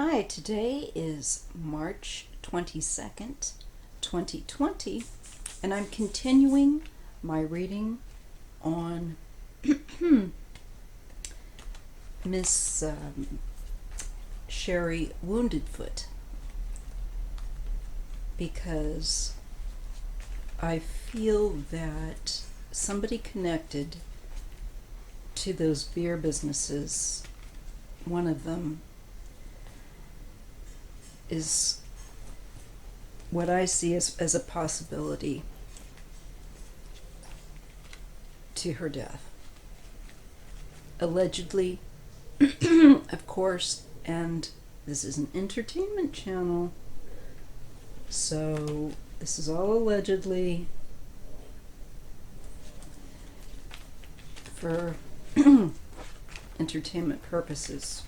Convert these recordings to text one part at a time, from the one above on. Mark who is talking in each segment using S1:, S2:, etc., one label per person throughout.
S1: Hi, today is March 22nd, 2020, and I'm continuing my reading on Miss Sherry Woundedfoot because I feel that somebody connected to those beer businesses, one of them is what I see as a possibility to her death. Allegedly, of course, and this is an entertainment channel, so this is all allegedly for entertainment purposes.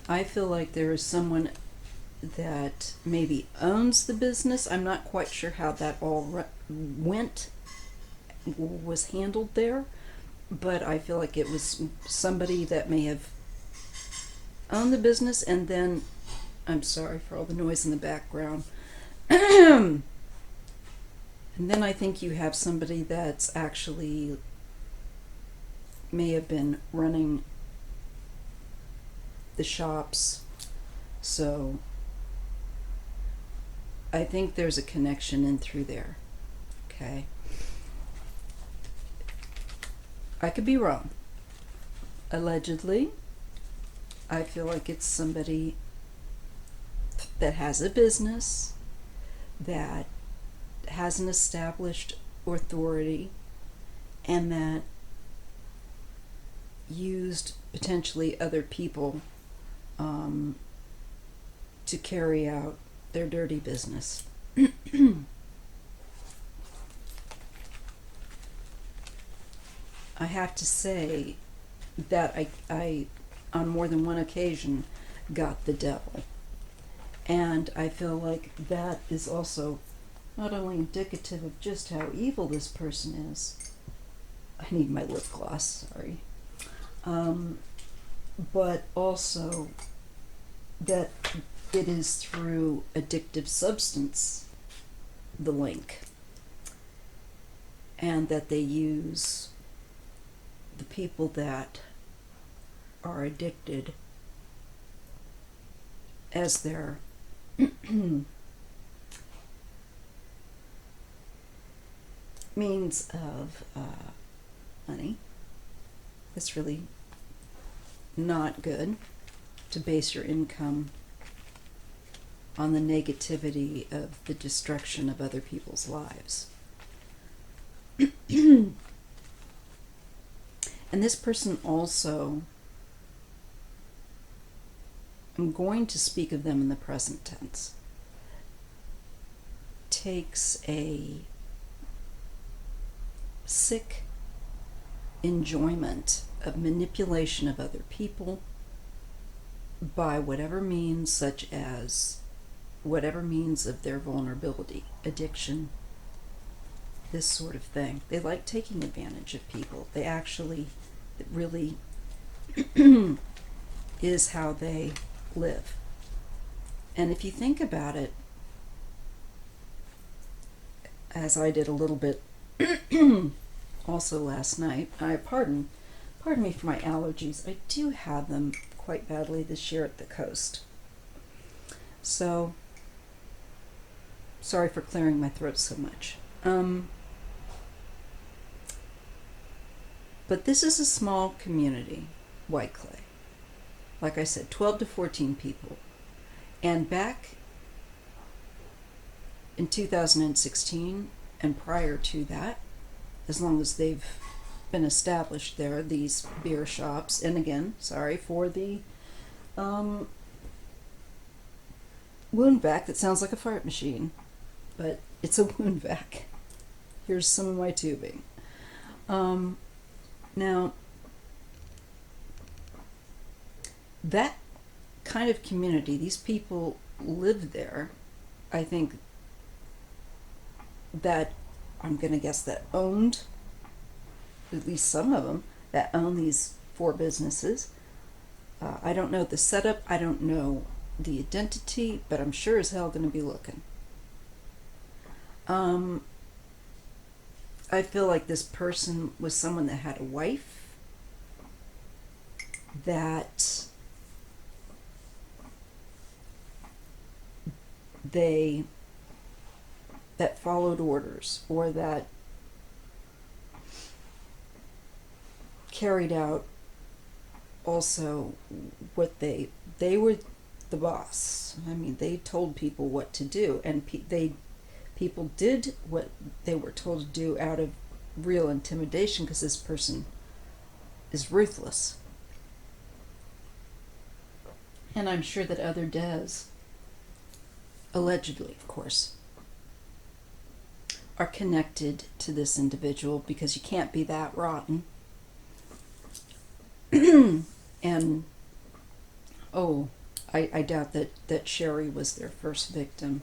S1: I feel like there is someone that maybe owns the business. I'm not quite sure how that all was handled there, but I feel like it was somebody that may have owned the business, and then, I'm sorry for all the noise in the background, and then I think you have somebody that's actually may have been running the shops. So I think there's a connection in through there. Okay. I could be wrong. Allegedly, I feel like it's somebody that has a business, that has an established authority, and that used potentially other people to carry out their dirty business. I have to say that I on more than one occasion got the devil, and I feel like that is also not only indicative of just how evil this person is. I need my lip gloss, sorry. But also that it is through addictive substance, the link, and that they use the people that are addicted as their means of money. It's really not good to base your income on the negativity of the destruction of other people's lives. And this person also, I'm going to speak of them in the present tense, takes a sick enjoyment of manipulation of other people by whatever means, such as whatever means of their vulnerability, addiction, this sort of thing. They like taking advantage of people. They actually, it really is how they live. And if you think about it, as I did a little bit also last night, pardon me for my allergies. I do have them quite badly this year at the coast. So, sorry for clearing my throat so much. But this is a small community, White Clay. Like I said, 12 to 14 people. And back in 2016 and prior to that, as long as they've been established there, these beer shops, and again, sorry for the wound vac that sounds like a fart machine, but it's a wound vac. Here's some of my tubing. Now, that kind of community, these people live there. I think that, I'm going to guess that owned, at least some of them, that own these for businesses. I don't know the setup, I don't know the identity, but I'm sure as hell going to be looking. I feel like this person was someone that had a wife that followed orders, or that carried out also what they were the boss. I mean, they told people what to do, and people did what they were told to do out of real intimidation, because this person is ruthless. And I'm sure that other devs, allegedly, of course, are connected to this individual, because you can't be that rotten. And I doubt that Sherry was their first victim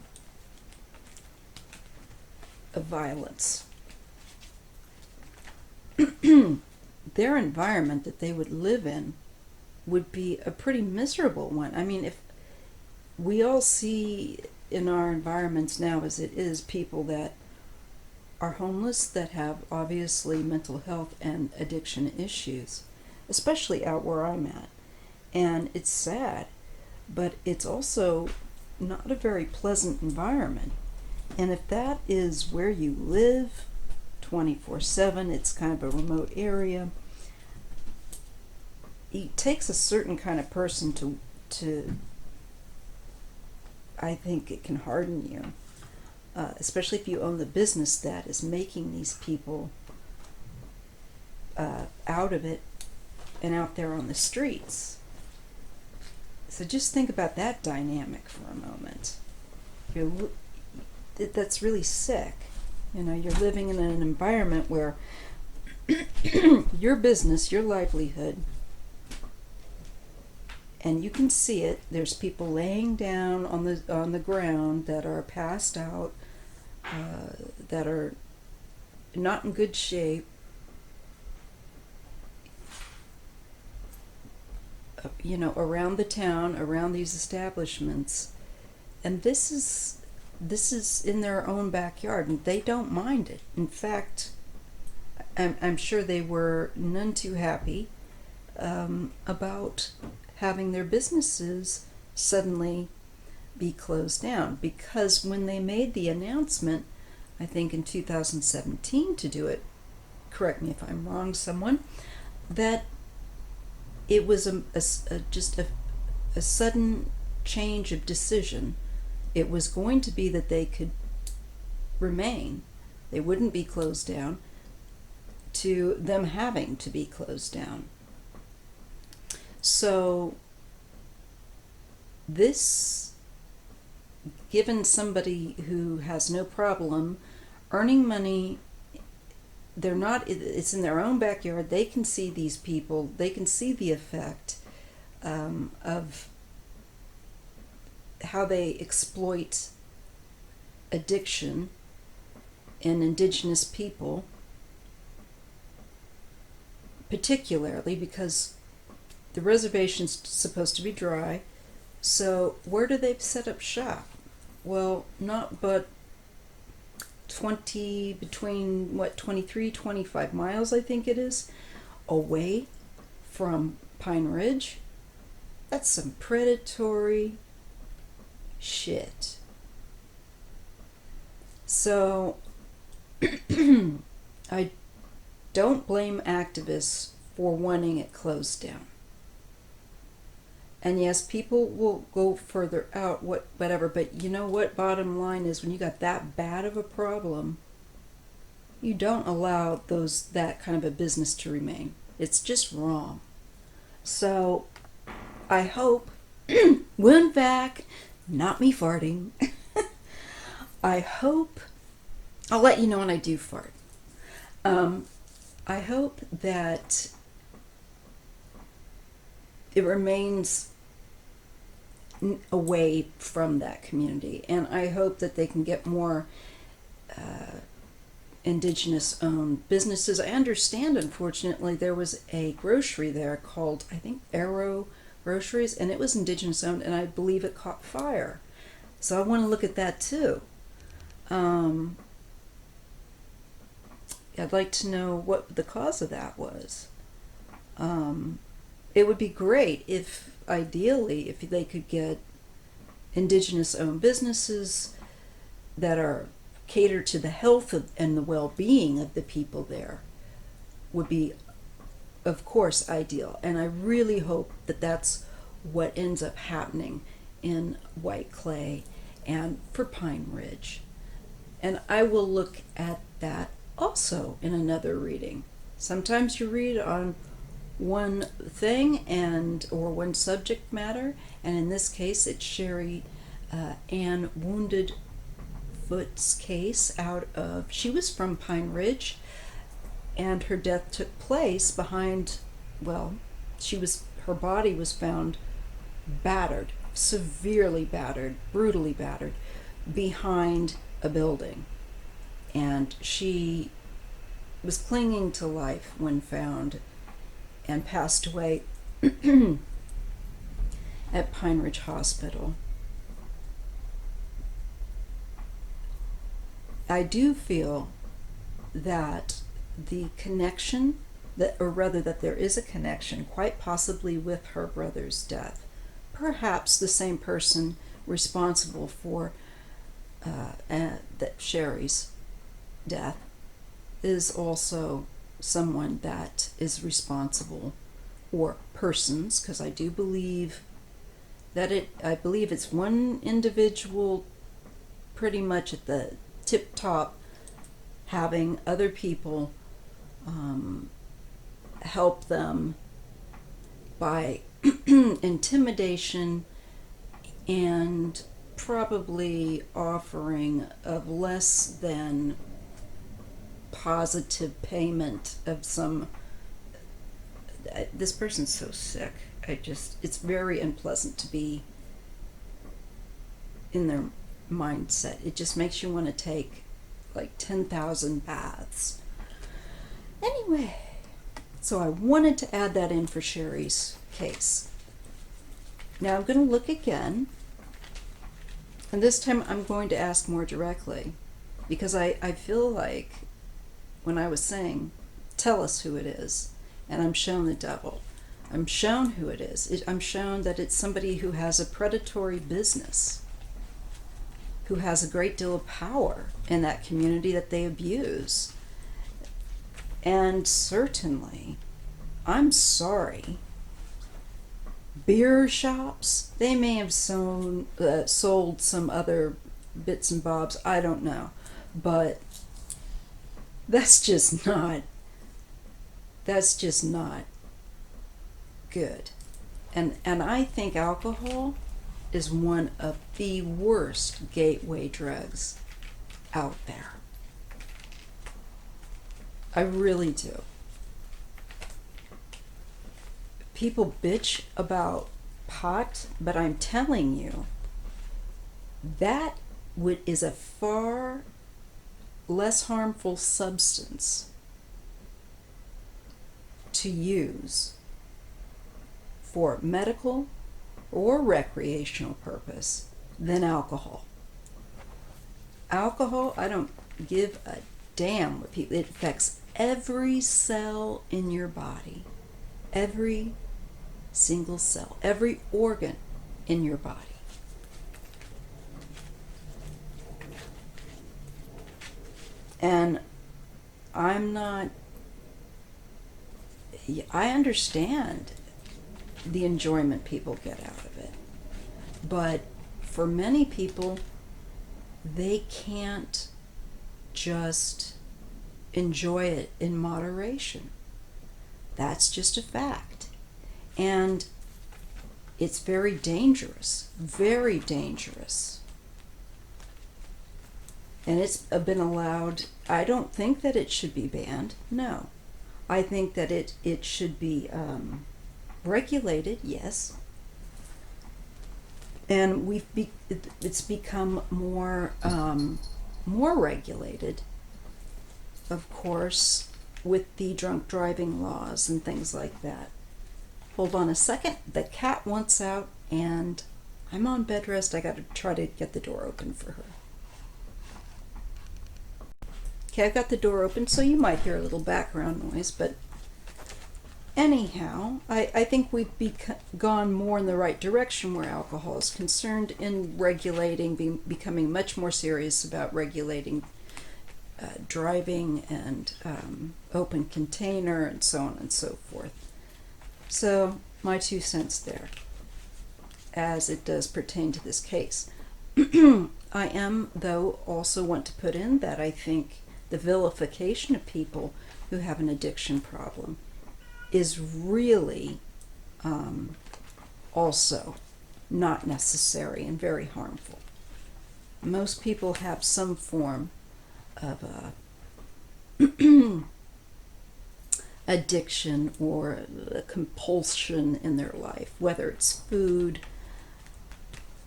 S1: of violence. Their environment that they would live in would be a pretty miserable one. I mean, if we all see in our environments now as it is people that are homeless, that have obviously mental health and addiction issues, especially out where I'm at. And it's sad, but it's also not a very pleasant environment. And if that is where you live 24/7, it's kind of a remote area, it takes a certain kind of person to I think it can harden you, especially if you own the business that is making these people out of it and out there on the streets. So just think about that dynamic for a moment. That's really sick. You know, you're living in an environment where your business, your livelihood, and you can see it. There's people laying down on the ground that are passed out, that are not in good shape. You know, around the town, around these establishments, and this is in their own backyard, and they don't mind it. In fact, I'm sure they were none too happy about having their businesses suddenly be closed down, because when they made the announcement, I think in 2017 to do it, correct me if I'm wrong, someone, that it was just a sudden change of decision. It was going to be that they could remain, they wouldn't be closed down, to them having to be closed down. So this, given somebody who has no problem earning money, it's in their own backyard, they can see these people, they can see the effect of how they exploit addiction in indigenous people, particularly because the reservation's supposed to be dry. So where do they set up shop? Well, not but 23, 25 miles, I think it is, away from Pine Ridge. That's some predatory shit. So I don't blame activists for wanting it closed down. And yes, people will go further out, whatever, but you know what? Bottom line is, when you got that bad of a problem, you don't allow that kind of a business to remain. It's just wrong. So I hope, wound vac, not me farting. I hope, I'll let you know when I do fart. I hope that it remains away from that community, and I hope that they can get more indigenous-owned businesses. I understand, unfortunately, there was a grocery there called, I think, Arrow Groceries, and it was indigenous-owned, and I believe it caught fire. So I want to look at that too. I'd like to know what the cause of that was. It would be great if, ideally, if they could get indigenous-owned businesses that are cater to the health and the well-being of the people there would be, of course, ideal. And I really hope that that's what ends up happening in White Clay and for Pine Ridge. And I will look at that also in another reading. Sometimes you read on one thing or one subject matter, and in this case it's Sherry Ann Wounded Foot's case she was from Pine Ridge, and her death took place behind, her body was found battered, severely battered, brutally battered, behind a building. And she was clinging to life when found and passed away at Pine Ridge Hospital. I do feel that the connection, that there is a connection, quite possibly with her brother's death. Perhaps the same person responsible for Sherry's death is also someone that is responsible, or persons, because I do believe that I believe it's one individual pretty much at the tip top, having other people help them by intimidation and probably offering of less than positive payment of some. This person's so sick. It's very unpleasant to be in their mindset. It just makes you want to take like 10,000 baths. Anyway, so I wanted to add that in for Sherry's case. Now I'm going to look again, and this time I'm going to ask more directly, because I feel like when I was saying, tell us who it is, and I'm shown the devil. I'm shown who it is. I'm shown that it's somebody who has a predatory business, who has a great deal of power in that community that they abuse. And certainly, I'm sorry, beer shops, they may have sold some other bits and bobs, I don't know, but that's just not good. And I think alcohol is one of the worst gateway drugs out there. I really do. People bitch about pot, but I'm telling you, that is a far less harmful substance to use for medical or recreational purpose than alcohol. Alcohol, I don't give a damn what people, it affects every cell in your body, every single cell, every organ in your body. And I understand the enjoyment people get out of it, but for many people, they can't just enjoy it in moderation. That's just a fact. And it's very dangerous, very dangerous. And it's been allowed. I don't think that it should be banned, no. I think that it should be regulated, yes. And it's become more regulated of course, with the drunk driving laws and things like that. Hold on a second, the cat wants out and I'm on bed rest. I gotta try to get the door open for her. Okay, I've got the door open, so you might hear a little background noise, but anyhow, I think we've gone more in the right direction where alcohol is concerned in regulating, becoming much more serious about regulating driving and open container and so on and so forth. So my 2 cents there, as it does pertain to this case. I am, though, also want to put in that I think the vilification of people who have an addiction problem is really also not necessary and very harmful. Most people have some form of addiction or a compulsion in their life, whether it's food,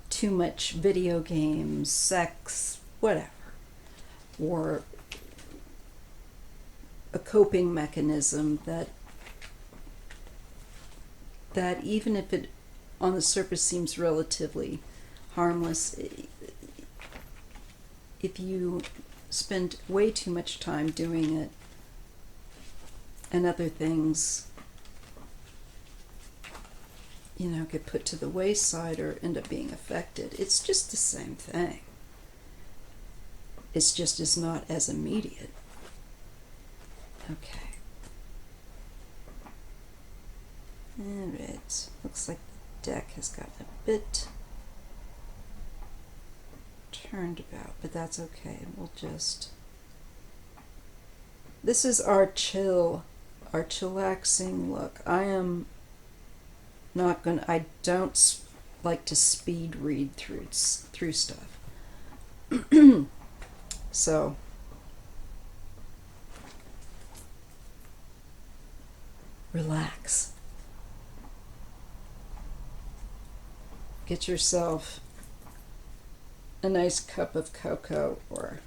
S1: too much video games, sex, whatever, or a coping mechanism that even if it on the surface seems relatively harmless, if you spend way too much time doing it and other things, get put to the wayside or end up being affected, it's just the same thing. It's just is not as immediate. Okay. Alright, looks like the deck has gotten a bit turned about, but that's okay. We'll just... This is our chillaxing look. I am not gonna... I don't like to speed read through stuff. So... relax. Get yourself a nice cup of cocoa or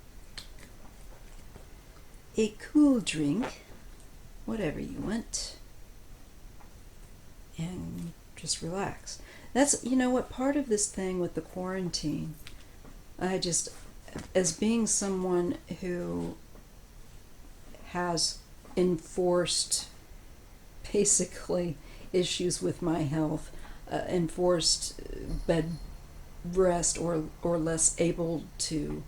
S1: a cool drink, whatever you want, and just relax. That's, what, part of this thing with the quarantine, I just, as being someone who has enforced basically issues with my health, enforced bed rest or less able to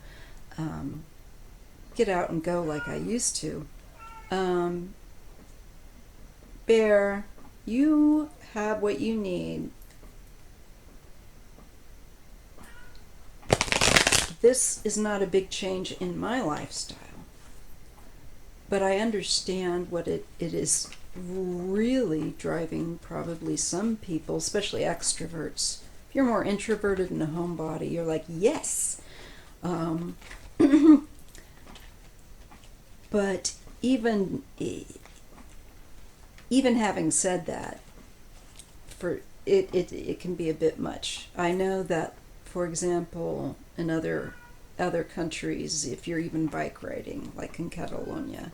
S1: get out and go like I used to. Bear, you have what you need. This is not a big change in my lifestyle, but I understand what it is really driving probably some people, especially extroverts. If you're more introverted and a homebody, you're like, yes. But even having said that, for it can be a bit much. I know that, for example, in other countries, if you're even bike riding, like in Catalonia,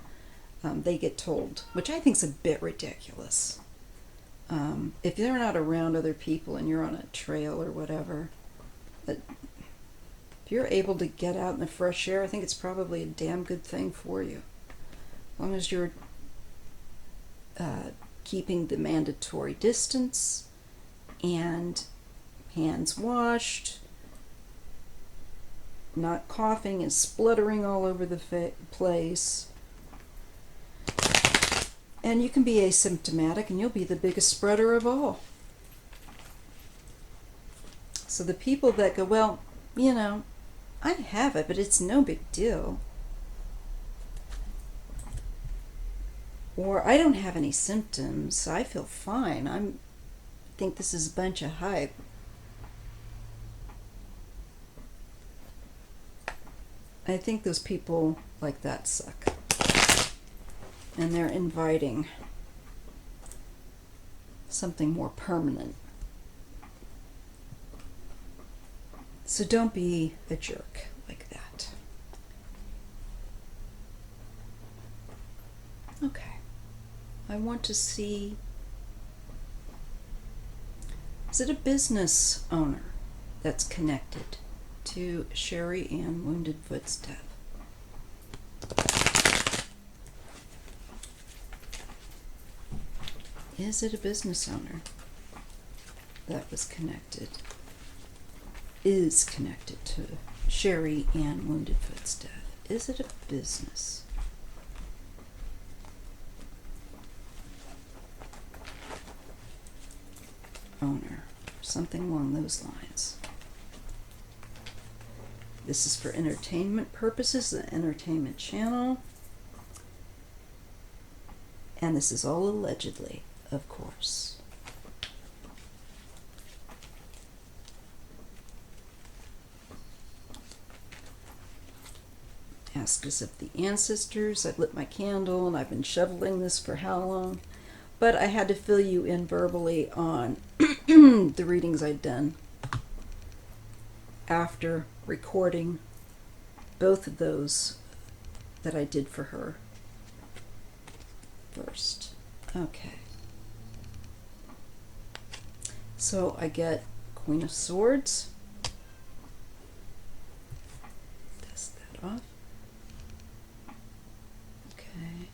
S1: they get told, which I think is a bit ridiculous. If they're not around other people and you're on a trail or whatever, if you're able to get out in the fresh air, I think it's probably a damn good thing for you. As long as you're keeping the mandatory distance and hands washed, not coughing and spluttering all over the place. And you can be asymptomatic and you'll be the biggest spreader of all. So the people that go, well, I have it, but it's no big deal. Or I don't have any symptoms, I feel fine. I think this is a bunch of hype. I think those people like that suck. And they're inviting something more permanent. So don't be a jerk like that. Okay. I want to see, is it a business owner that's connected to Sherry Ann Wounded Foot's death? Is it a business owner that was connected, is connected to Sherry Ann Wounded Foot's death? Is it a business? Owner, something along those lines. This is for entertainment purposes, the entertainment channel. And this is all allegedly, of course. Ask us of the ancestors. I've lit my candle and I've been shoveling this for how long? But I had to fill you in verbally on the readings I'd done after recording both of those that I did for her first. Okay. So I get Queen of Swords. Dust that off. Okay.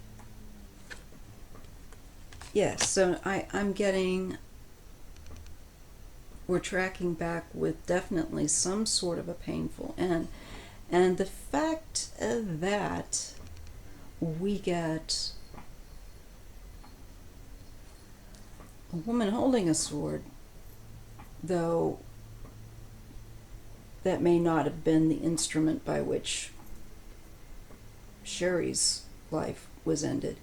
S1: Yes, so I'm getting, we're tracking back with definitely some sort of a painful end. And the fact that we get a woman holding a sword, though that may not have been the instrument by which Sherry's life was ended.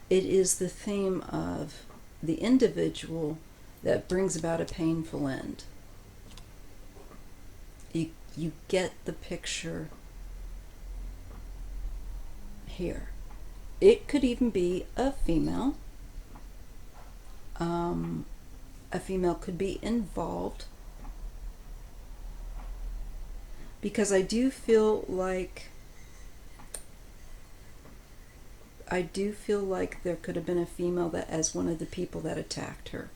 S1: It is the theme of the individual that brings about a painful end. You get the picture here. It could even be a female. A female could be involved, because I do feel like there could have been a female that as one of the people that attacked her.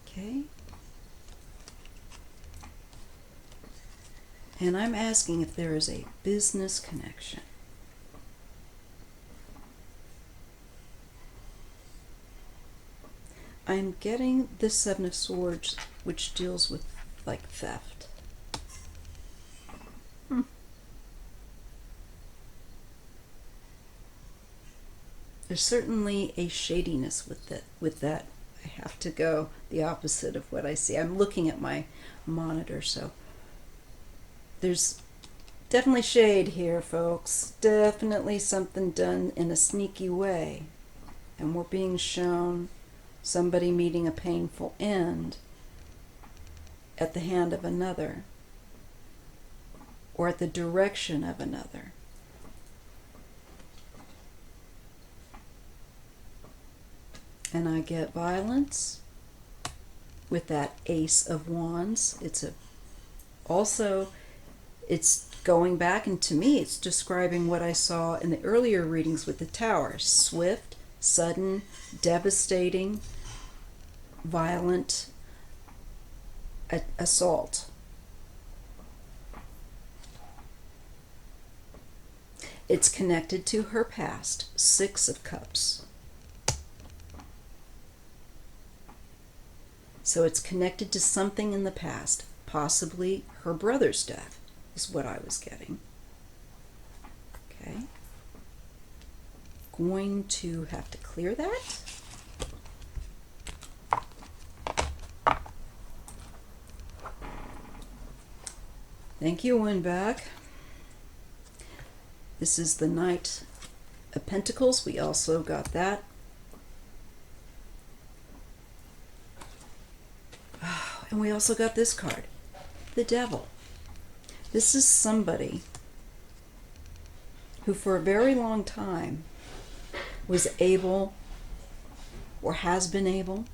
S1: Okay. And I'm asking if there is a business connection. I'm getting the Seven of Swords, which deals with like theft. There's certainly a shadiness with that. I have to go the opposite of what I see. I'm looking at my monitor, so there's definitely shade here, folks. Definitely something done in a sneaky way. And we're being shown somebody meeting a painful end at the hand of another, or at the direction of another. And I get violence with that Ace of Wands. It's going back, and to me it's describing what I saw in the earlier readings with the Tower. Swift, sudden, devastating, violent assault. It's connected to her past. Six of Cups. So it's connected to something in the past, possibly her brother's death, is what I was getting. Okay. Going to have to clear that. Thank you, Winback. This is the Knight of Pentacles. We also got that. And we also got this card, the Devil. This is somebody who for a very long time was able, or has been able,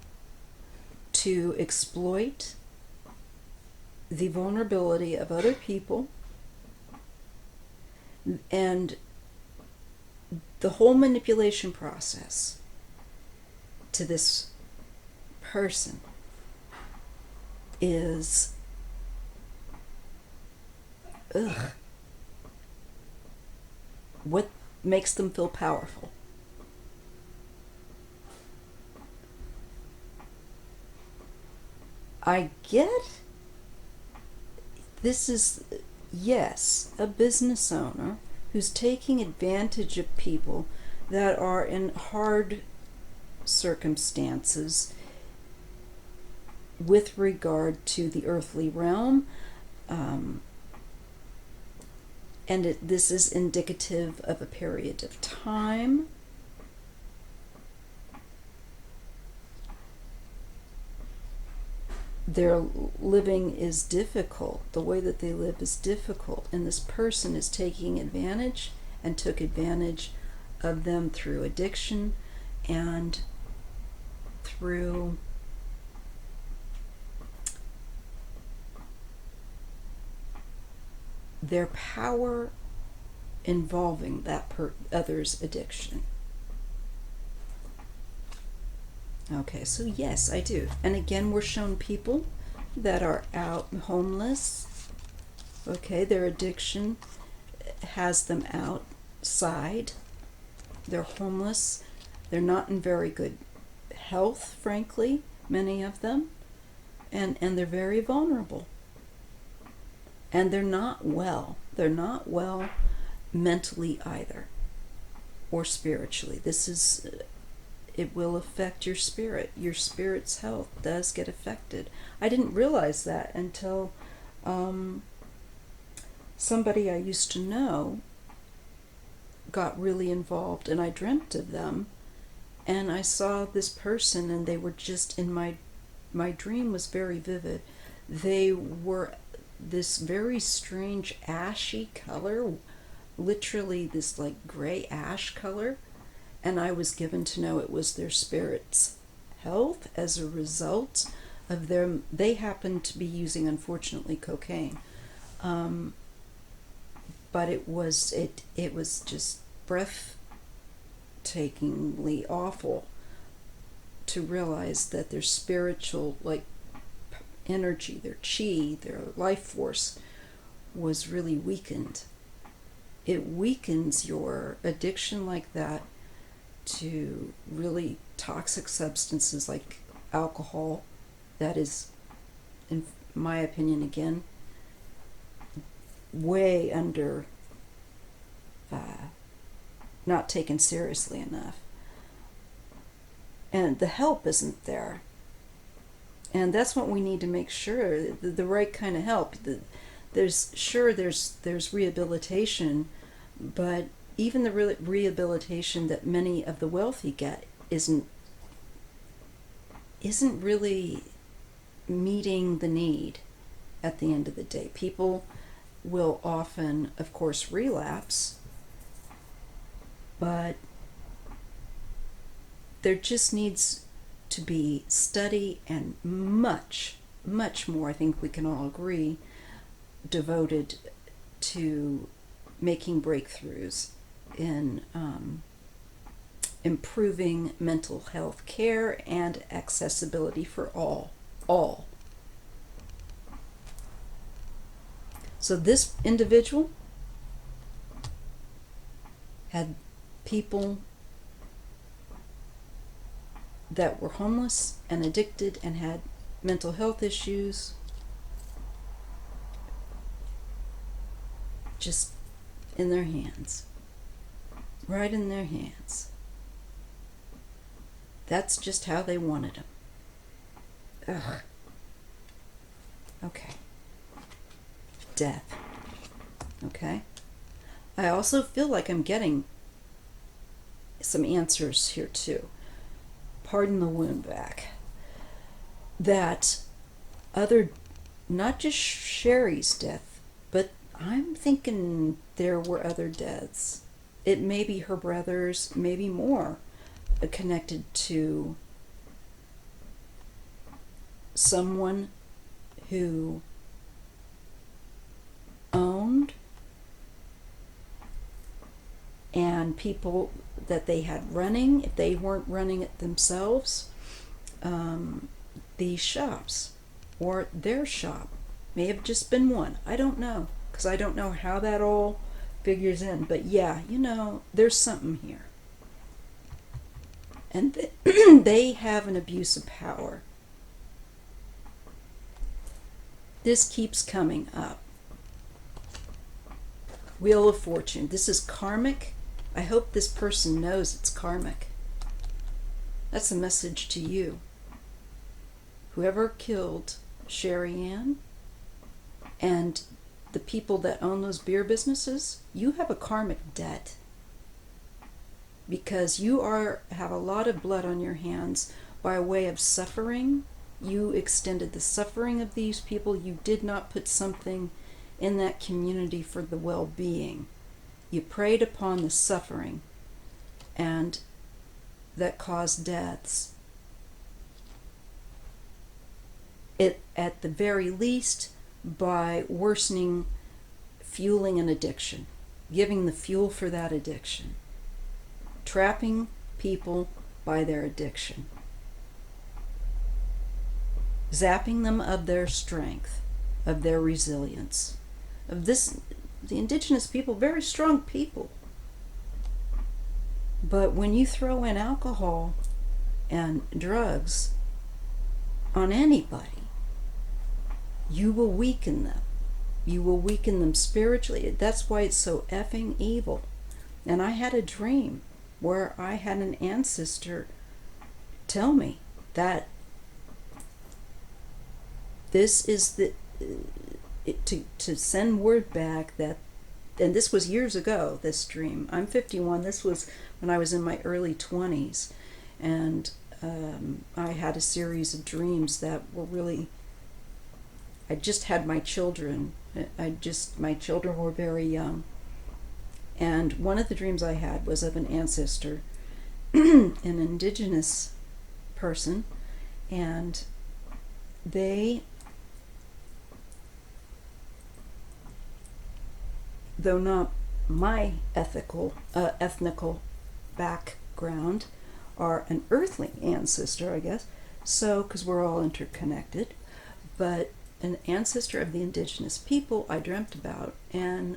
S1: to exploit the vulnerability of other people, And the whole manipulation process to this person is, what makes them feel powerful. I get this is, yes, a business owner who's taking advantage of people that are in hard circumstances with regard to the earthly realm. And this is indicative of a period of time. Their living is difficult. The way that they live is difficult. And this person is taking advantage and took advantage of them through addiction and through their power involving that other's addiction. Okay, so yes, I do. And again, we're shown people that are out homeless. Okay, their addiction has them outside. They're homeless. They're not in very good health, frankly, many of them. And they're very vulnerable. And they're not well. They're not well mentally either, or spiritually. It will affect your spirit. Your spirit's health does get affected. I didn't realize that until somebody I used to know got really involved, and I dreamt of them, and I saw this person, and they were just in my dream was very vivid. They were this very strange ashy color, literally this like gray ash color, and I was given to know it was their spirit's health as a result of they happened to be using, unfortunately, cocaine, but it was just breathtakingly awful to realize that their spiritual energy, their chi, their life force was really weakened. It weakens your addiction like that to really toxic substances like alcohol. That is, in my opinion, again, way under, not taken seriously enough. And the help isn't there. And that's what we need to make sure, the right kind of help. There's rehabilitation, but even the rehabilitation that many of the wealthy get isn't really meeting the need at the end of the day. People will often, of course, relapse, but there just needs to be study and much, much more, I think we can all agree, devoted to making breakthroughs in improving mental health care and accessibility for all. So this individual had people that were homeless and addicted and had mental health issues just in their hands, right in their hands. That's just how they wanted them. Ugh. Okay. Death. Okay. I also feel like I'm getting some answers here too. Pardon the wound back. That not just Sherry's death, but I'm thinking there were other deaths. It may be her brothers, maybe more, connected to someone who owned and people that they had running, if they weren't running it themselves, these shops or their shop may have just been one. I don't know, because I don't know how that all figures in. But yeah, there's something here. And they have an abuse of power. This keeps coming up. Wheel of Fortune. This is karmic. I hope this person knows it's karmic. That's a message to you. Whoever killed Sherry Ann and the people that own those beer businesses, you have a karmic debt. Because you have a lot of blood on your hands by way of suffering. You extended the suffering of these people. You did not put something in that community for the well-being. You preyed upon the suffering, and that caused deaths. It, at the very least, by worsening, fueling an addiction, giving the fuel for that addiction, trapping people by their addiction, zapping them of their strength, of their resilience, of this, the indigenous people, very strong people. But when you throw in alcohol and drugs on anybody, you will weaken them. You will weaken them spiritually. That's why it's so effing evil. And I had a dream where I had an ancestor tell me that this is the to send word back that, and this was years ago, this dream. I'm 51. This was when I was in my early 20s, and I had a series of dreams that were really, I just had my children. My children were very young. And one of the dreams I had was of an ancestor, an indigenous person, and they, though not my ethnical background, are an earthly ancestor, I guess, so, because we're all interconnected, but an ancestor of the indigenous people I dreamt about, and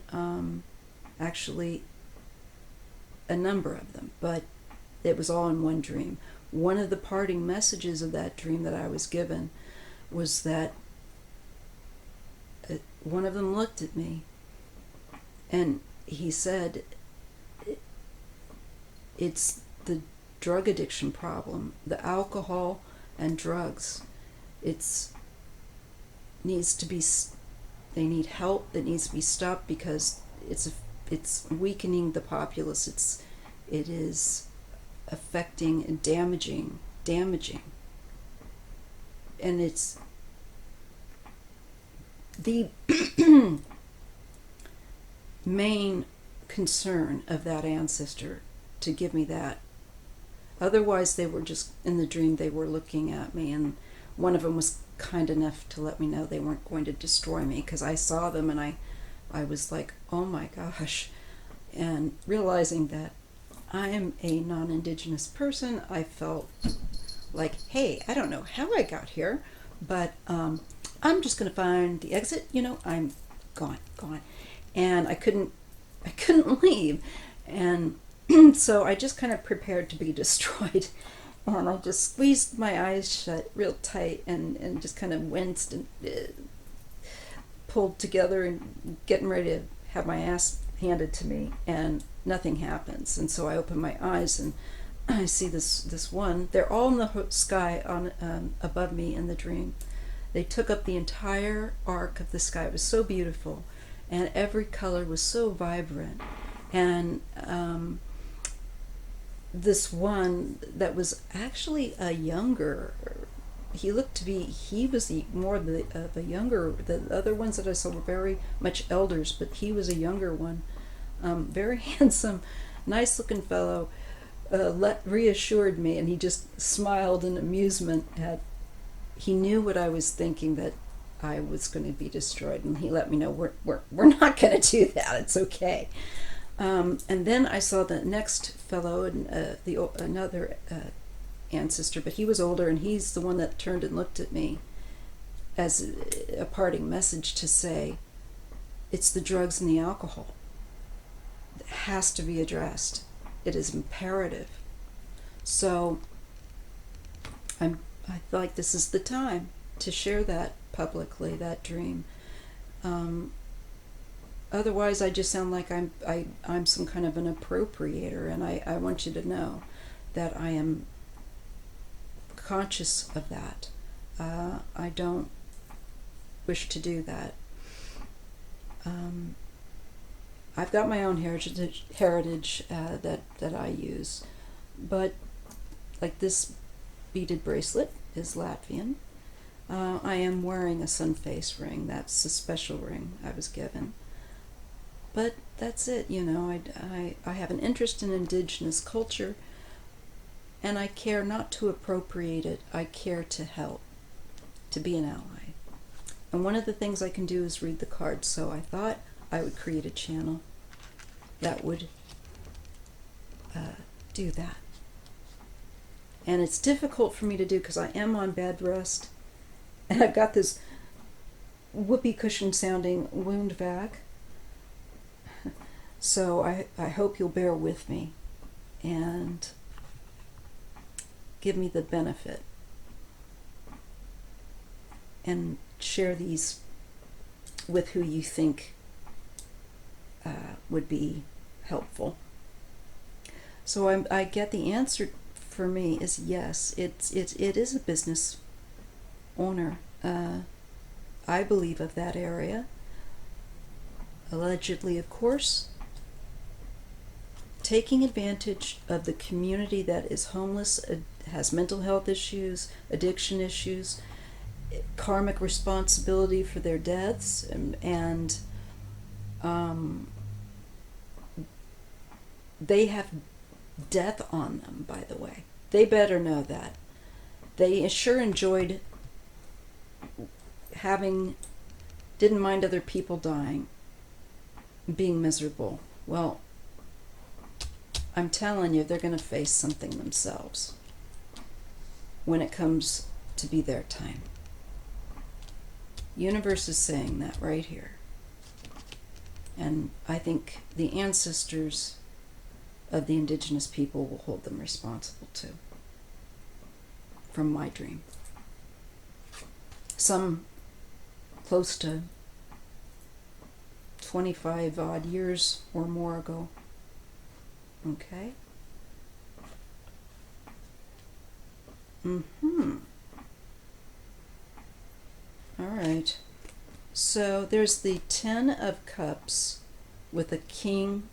S1: actually a number of them, but it was all in one dream. One of the parting messages of that dream that I was given was that one of them looked at me and he said, it's the drug addiction problem, the alcohol and drugs. Needs to be, they need help. It needs to be stopped because it's weakening the populace. It is affecting and damaging, and it's the main concern of that ancestor to give me that. Otherwise, they were just, in the dream, they were looking at me, and one of them was kind enough to let me know they weren't going to destroy me, because I saw them and I was like, oh my gosh. And realizing that I am a non-indigenous person, I felt like, hey, I don't know how I got here, but I'm just going to find the exit. I'm gone. And I couldn't leave. And so I just kind of prepared to be destroyed. And I just squeezed my eyes shut real tight and just kind of winced and pulled together and getting ready to have my ass handed to me, and nothing happens. And so I open my eyes and I see this one. They're all in the sky on above me in the dream. They took up the entire arc of the sky. It was so beautiful, and every color was so vibrant. And this one that was actually a younger, he looked to be, he was more of a younger, the other ones that I saw were very much elders, but he was a younger one, very handsome, nice looking fellow, reassured me, and he just smiled in amusement he knew what I was thinking, that I was going to be destroyed, and he let me know we're not going to do that, it's okay. And then I saw the next fellow, and another ancestor, but he was older, and he's the one that turned and looked at me as a parting message to say, it's the drugs and the alcohol. It has to be addressed. It is imperative. So I feel like this is the time to share that publicly, that dream. Otherwise, I just sound like I'm some kind of an appropriator, and I want you to know that I am conscious of that. I don't wish to do that. I've got my own heritage that I use, but like this beaded bracelet is Latvian. I am wearing a sun face ring. That's a special ring I was given. But that's it, you know. I have an interest in indigenous culture, and I care not to appropriate it. I care to help, to be an ally. And one of the things I can do is read the cards, so I thought I would create a channel that would do that. And it's difficult for me to do because I am on bed rest, and I've got this whoopee cushion sounding wound vac. So I hope you'll bear with me and give me the benefit and share these with who you think would be helpful. So I get the answer for me is yes. It is a business owner. I believe of that area. Allegedly, of course, taking advantage of the community that is homeless, has mental health issues, addiction issues, karmic responsibility for their deaths, and they have death on them, by the way. They better know that. They sure enjoyed didn't mind other people dying, being miserable. Well, I'm telling you, they're going to face something themselves when it comes to be their time. Universe is saying that right here. And I think the ancestors of the indigenous people will hold them responsible too, from my dream. Some close to 25 odd years or more ago. Okay? All right. So there's the 10 of Cups with a King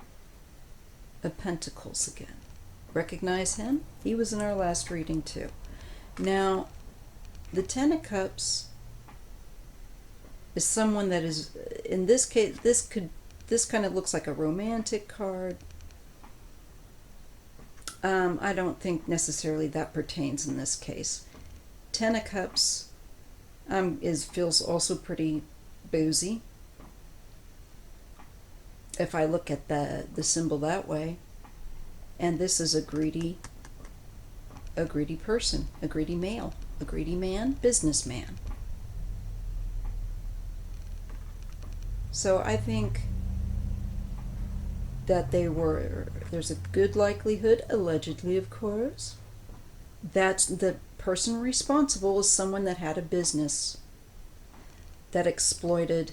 S1: of Pentacles again. Recognize him? He was in our last reading too. Now, the 10 of Cups is someone that is, in this case, this kind of looks like a romantic card. I don't think necessarily that pertains in this case. 10 of Cups feels also pretty boozy, if I look at the symbol that way. And this is a greedy person, a greedy male, a greedy man, businessman. So I think that there's a good likelihood, allegedly of course, that the person responsible is someone that had a business that exploited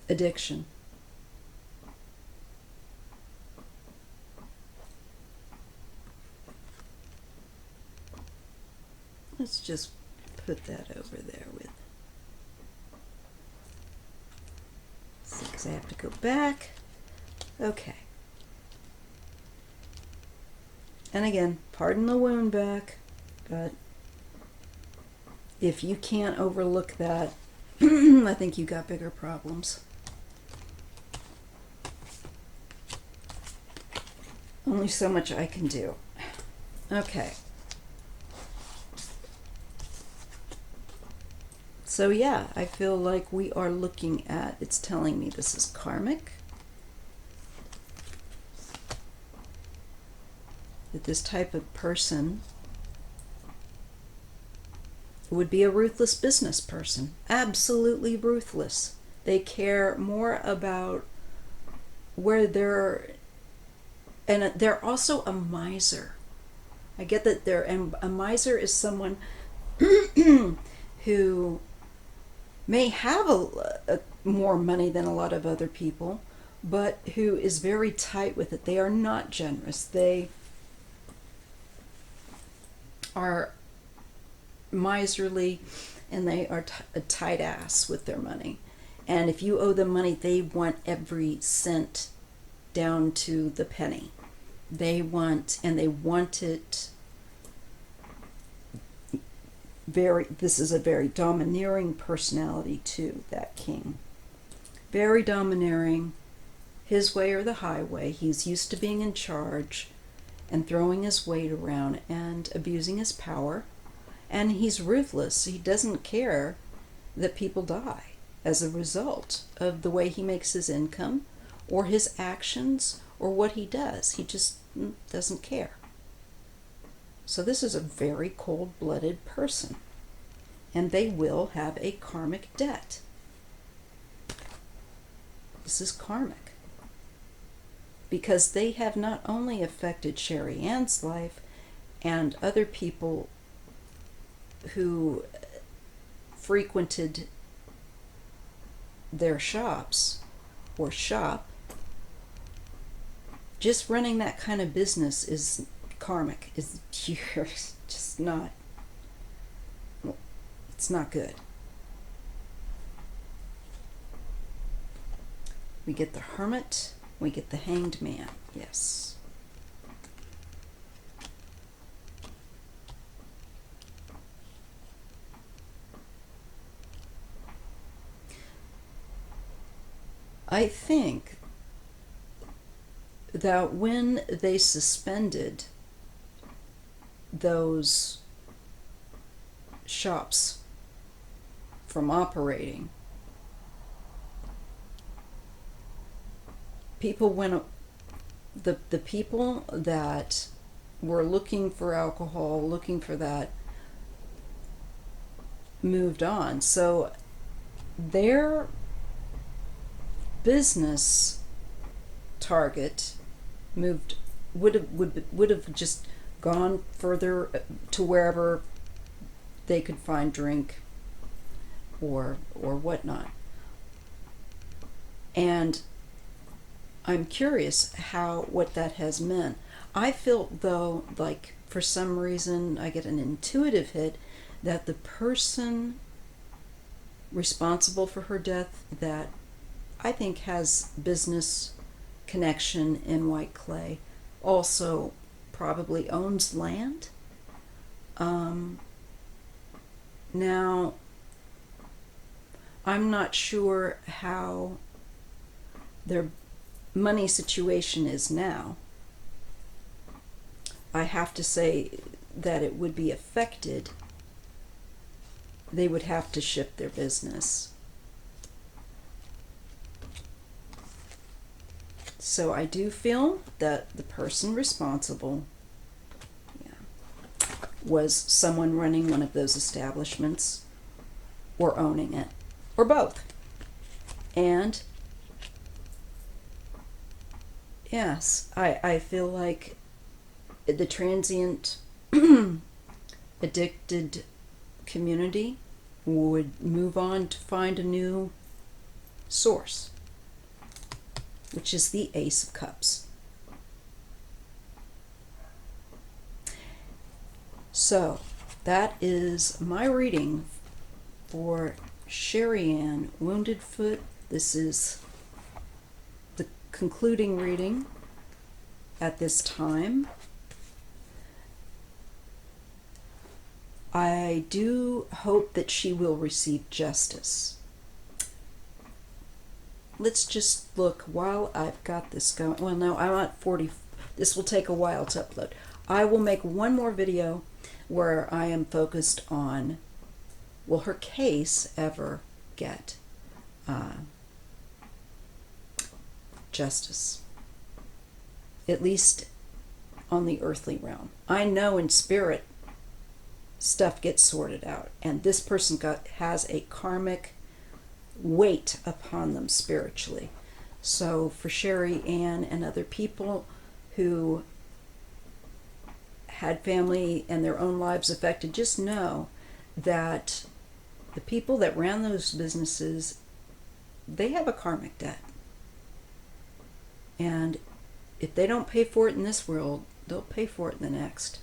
S1: addiction. Let's just put that over there with 6. I have to go back. Okay. And again, pardon the wound back, but if you can't overlook that, I think you got bigger problems. Only so much I can do. Okay. So yeah, I feel like we are looking at, it's telling me this is karmic. That this type of person would be a ruthless business person. Absolutely ruthless. They care more about where and they're also a miser. I get that and a miser is someone who may have a more money than a lot of other people, but who is very tight with it. They are not generous. They are miserly, and they are a tight ass with their money. And if you owe them money, they want every cent down to the penny. They want it this is a very domineering personality too, that king. Very domineering, his way or the highway. He's used to being in charge and throwing his weight around and abusing his power. And he's ruthless. He doesn't care that people die as a result of the way he makes his income or his actions or what he does. He just doesn't care. So this is a very cold-blooded person, and they will have a karmic debt. This is karmic because they have not only affected Sherry Ann's life and other people who frequented their shops or shop. Just running that kind of business is karmic. You're just not, it's not good. We get the Hermit, we get the Hanged Man, yes. I think that when they suspended those shops from operating, people went, the people that were looking for alcohol, looking for that, moved on. So their business target would have just gone further to wherever they could find drink or whatnot. And I'm curious what that has meant. I feel though like for some reason I get an intuitive hit that the person responsible for her death, that I think has business connection in White Clay, also probably owns land. Now, I'm not sure how their money situation is now. I have to say that it would be affected. They would have to shift their business. So I do feel that the person responsible was someone running one of those establishments or owning it, or both. And yes, I feel like the transient addicted community would move on to find a new source, which is the Ace of Cups. So that is my reading for Sherry Ann Wounded Foot. This is the concluding reading at this time. I do hope that she will receive justice. Let's just look while I've got this going. Well, no, I'm at 40. This will take a while to upload. I will make one more video where I am focused on will her case ever get justice? At least on the earthly realm. I know in spirit stuff gets sorted out, and this person has a karmic weight upon them spiritually. So for Sherry Ann and other people who had family and their own lives affected, just know that the people that ran those businesses, they have a karmic debt. And if they don't pay for it in this world, they'll pay for it in the next.